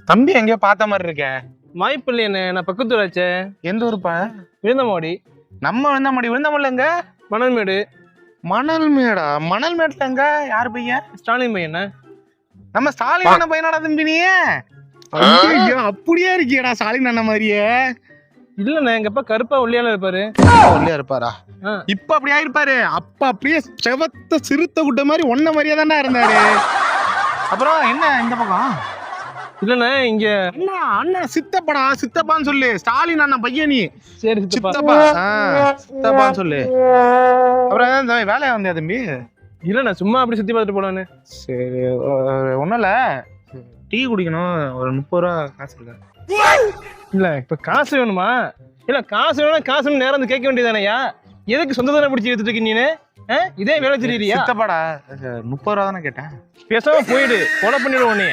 தம்பி எங்கேயோ பார்த்த மாதிரி இருக்க. வாய்ப்பு இல்லையே, நான் பக்கத்து ஊராச்சே. எந்த ஊருப்பா? விருந்தமாடி. நம்ம விருந்தமாடி. விருந்தமாடில எங்க? மணல்மேடு. மணல் மேடா? மணல் மேட்ல எங்க? யாரு பையன்? ஸ்டாலின் பையன். நம்ம ஸ்டாலின் அண்ணன் பையனாடா தம்பி நீ? ஐயோ அப்படியே இருக்கியடா ஸ்டாலின் அண்ணன் மாதிரியே. இல்லண்ணே, எங்க அப்பா கருப்பா ஒல்லியால இருப்பாரு. ஒல்லியா இருப்பாரா? இப்ப அப்படியே இருப்பாரு. அப்ப அப்படியே செவத்த சிறுத்தை குட்ட மாதிரி ஒன்ன மாதிரியே தானே இருந்தாரு. அப்புறம் என்ன இந்த பக்கம்? இல்லண்ணே, இங்க அண்ணா அண்ணன் சித்தப்படா. சித்தப்பான்னு சொல்லு. ஸ்டாலின் அண்ணன் பையன் நீ. சரி சித்தப்பா. சித்தப்பான்னு சொல்லு. அப்புறம் இந்த வேலையா வந்தியா தம்பி? இல்லண்ணா, சும்மா அப்படி சுத்தி பார்த்துட்டு போனானு. சரி ஒன்றும் இல்லை, டீ குடிக்கணும். ஒரு 30 ரூபா காசு இருக்கா? இல்ல இப்ப காசு வேணுமா? இல்ல காசு வேணும்னா காசு நேரம் வந்து கேட்க வேண்டியதானயா? எதுக்கு சொந்த தானே பிடிச்சி எடுத்துட்டு இருக்க நீனு? இதே வேலை தெரியுறியா? சித்தப்பாடா 30 ரூபா தானே கேட்டேன். பேசாம போயிடு, கொலை பண்ணிடுவோம் நீ.